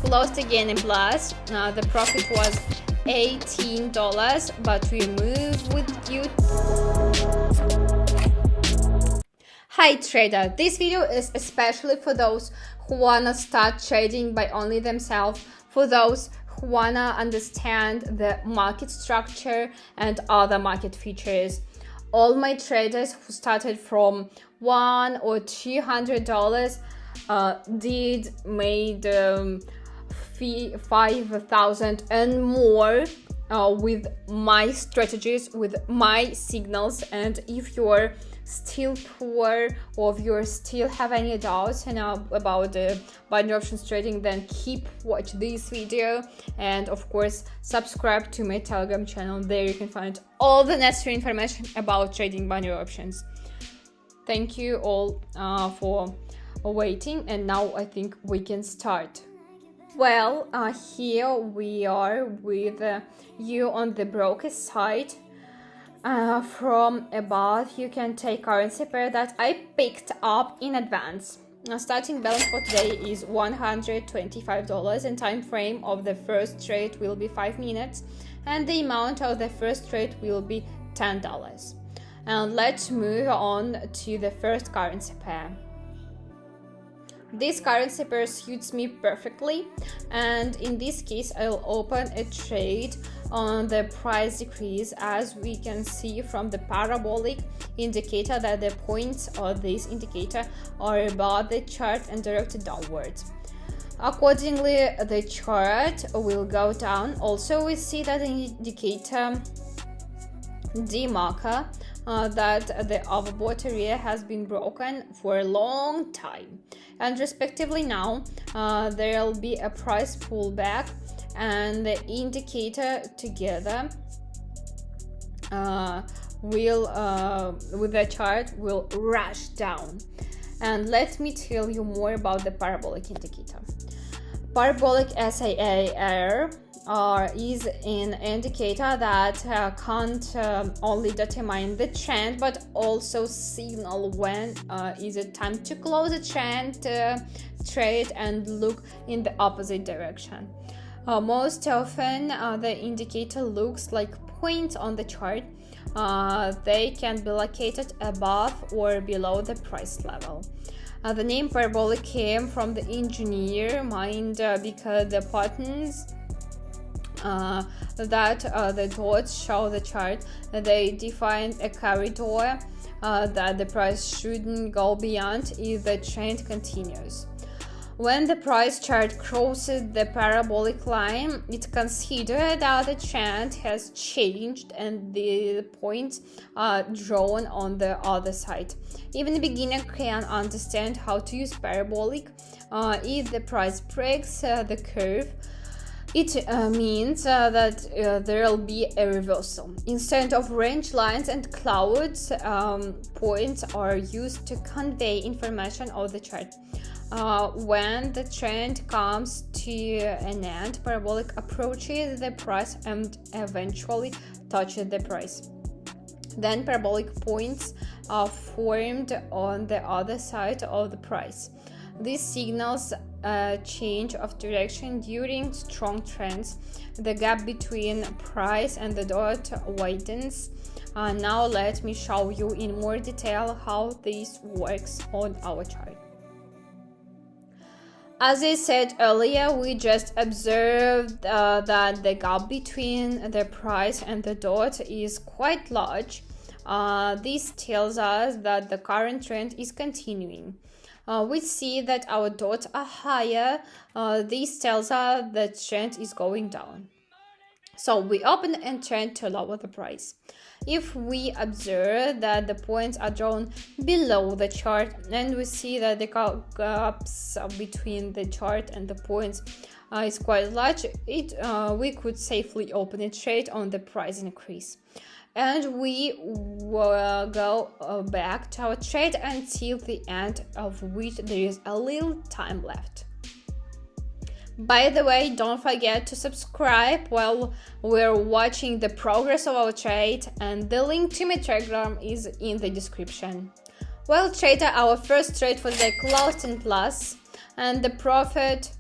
Closed again in plus. The profit was $18, but we move with you. Hi trader, this video is especially for those who wanna start trading by only themselves, for those who wanna understand the market structure and other market features. All my traders who started from $100 or $200 made 5,000 and more with my strategies, with my signals. And if you're still poor or if you still have any doubts about the binary options trading, then keep watch this video, and of course subscribe to my Telegram channel. There you can find all the necessary information about trading binary options. Thank you all for waiting, and now I think we can start. Well, here we are with you on the broker side. From above, you can take currency pair that I picked up in advance. Starting balance for today is $125, and time frame of the first trade will be 5 minutes, and the amount of the first trade will be $10. And let's move on to the first currency pair. This currency pair suits me perfectly, and in this case I'll open a trade on the price decrease, as we can see from the parabolic indicator that the points of this indicator are above the chart and directed downwards. Accordingly, the chart will go down. Also, we see that the indicator D marker that the overbought area has been broken for a long time, and respectively now there will be a price pullback, and the indicator together will with the chart will rush down. And let me tell you more about the parabolic indicator. Parabolic SAR is an indicator that can't only determine the trend, but also signal when is it time to close a trend trade and look in the opposite direction. Most often the indicator looks like points on the chart. They can be located above or below the price level. The name parabolic came from the engineer mind, because the patterns that the dots show the chart, they define a corridor that the price shouldn't go beyond if the trend continues. When the price chart crosses the parabolic line, it's considered that the trend has changed and the points are drawn on the other side. Even a beginner can understand how to use parabolic. If the price breaks the curve, it means that there will be a reversal. Instead of range lines and clouds, points are used to convey information of the chart. When the trend comes to an end, parabolic approaches the price and eventually touches the price. Then parabolic points are formed on the other side of the price. This signals a change of direction during strong trends. The gap between price and the dot widens. Now let me show you in more detail how this works on our chart. As I said earlier, we just observed that the gap between the price and the dot is quite large. This tells us that the current trend is continuing. We see that our dots are higher. This tells us that trend is going down. So we open and trend to lower the price. If we observe that the points are drawn below the chart, and we see that the gaps between the chart and the points is quite large, we could safely open a trade on the price increase. And we will go back to our trade until the end of which there is a little time left. By the way, don't forget to subscribe while we're watching the progress of our trade, and the link to my Telegram is in the description. Well, trader, our first trade for the day closed in plus, and the profit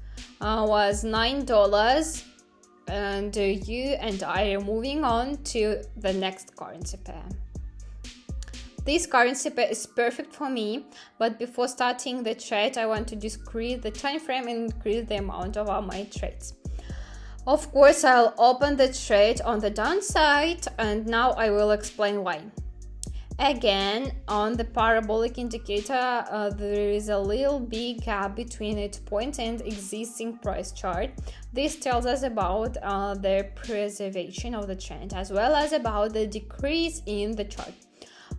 was $9, and you and I are moving on to the next currency pair. This currency pair is perfect for me, but before starting the trade, I want to decrease the time frame and increase the amount of my trades. Of course, I'll open the trade on the downside, and now I will explain why. Again, on the parabolic indicator, there is a little big gap between its point and existing price chart. This tells us about the preservation of the trend, as well as about the decrease in the chart.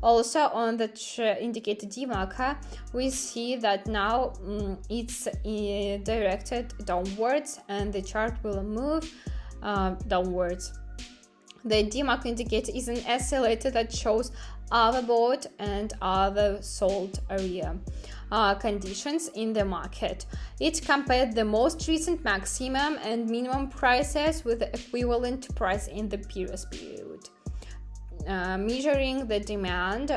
Also, on the indicator D marker, we see that now it's directed downwards and the chart will move downwards. The D marker indicator is an oscillator that shows overbought and oversold area conditions in the market. It compared the most recent maximum and minimum prices with the equivalent price in the previous period, measuring the demand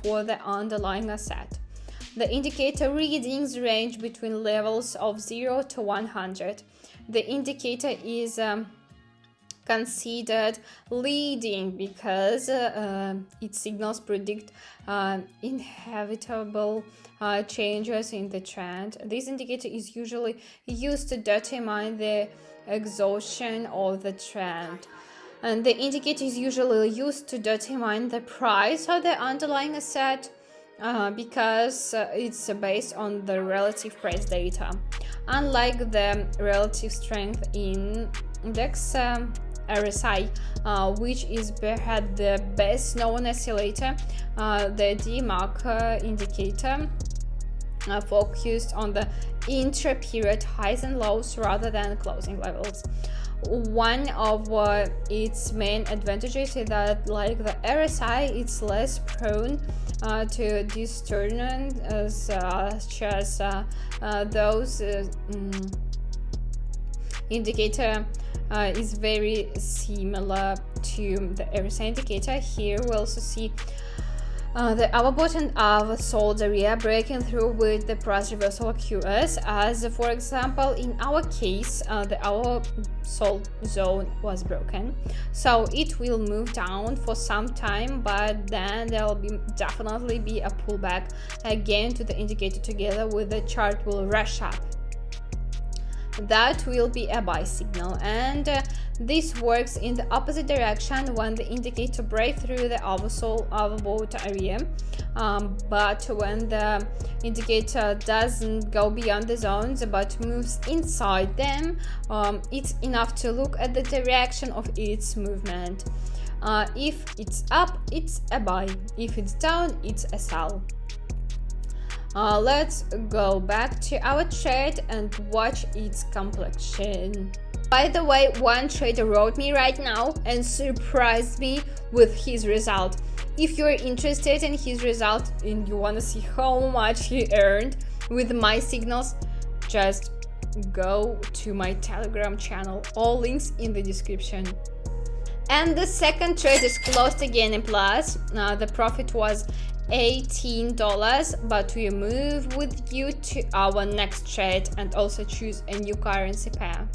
for the underlying asset. The indicator readings range between levels of 0 to 100. The indicator is considered leading because its signals predict inevitable changes in the trend. This indicator is usually used to determine the exhaustion of the trend. And the indicator is usually used to determine the price of the underlying asset because it's based on the relative price data. Unlike the relative strength index, RSI, which is perhaps the best known oscillator, the D marker indicator focused on the intra-period highs and lows rather than closing levels. One of its main advantages is that, like the RSI, it's less prone to distortion such as those indicator is very similar to the RSI indicator. Here we also see the overbought and oversold area breaking through with the price reversal occurs, as for example in our case the oversold zone was broken, so it will move down for some time, but then there will definitely be a pullback again to the indicator together with the chart will rush up. That will be a buy signal, and this works in the opposite direction when the indicator breaks through the overbought area, but when the indicator doesn't go beyond the zones but moves inside them, it's enough to look at the direction of its movement. If it's up, it's a buy. If it's down, it's a sell. Let's go back to our trade and watch its complexion. By the way, one trader wrote me right now and surprised me with his result. If you're interested in his result and you want to see how much he earned with my signals, just go to my Telegram channel. All links in the description. And the second trade is closed again in plus. The profit was $18, but we move with you to our next trade and also choose a new currency pair.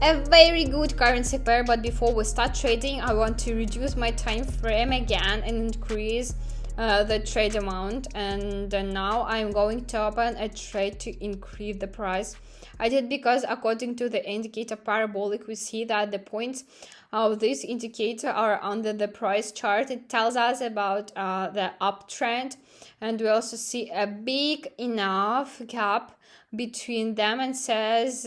A very good currency pair, but before we start trading, I want to reduce my time frame again and increase the trade amount, and now I'm going to open a trade to increase the price. I did because according to the indicator parabolic, we see that the points of this indicator are under the price chart. It tells us about the uptrend, and we also see a big enough gap between them and says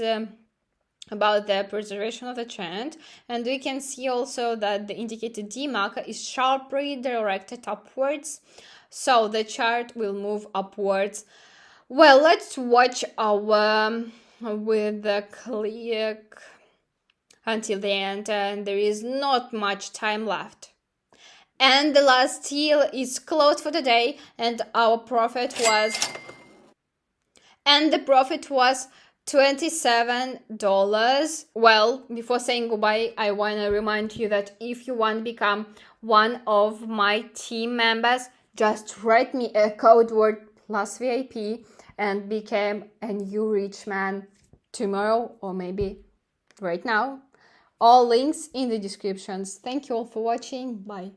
about the preservation of the trend. And we can see also that the indicator D marker is sharply directed upwards, so the chart will move upwards. Well, let's watch our with the click until the end, and there is not much time left. And the last deal is closed for the day, and our profit was $27. Well, before saying goodbye, I want to remind you that if you want to become one of my team members, just write me a code word plus VIP and become a new rich man. tomorrow or maybe right now. All links in the descriptions. Thank you all for watching. Bye.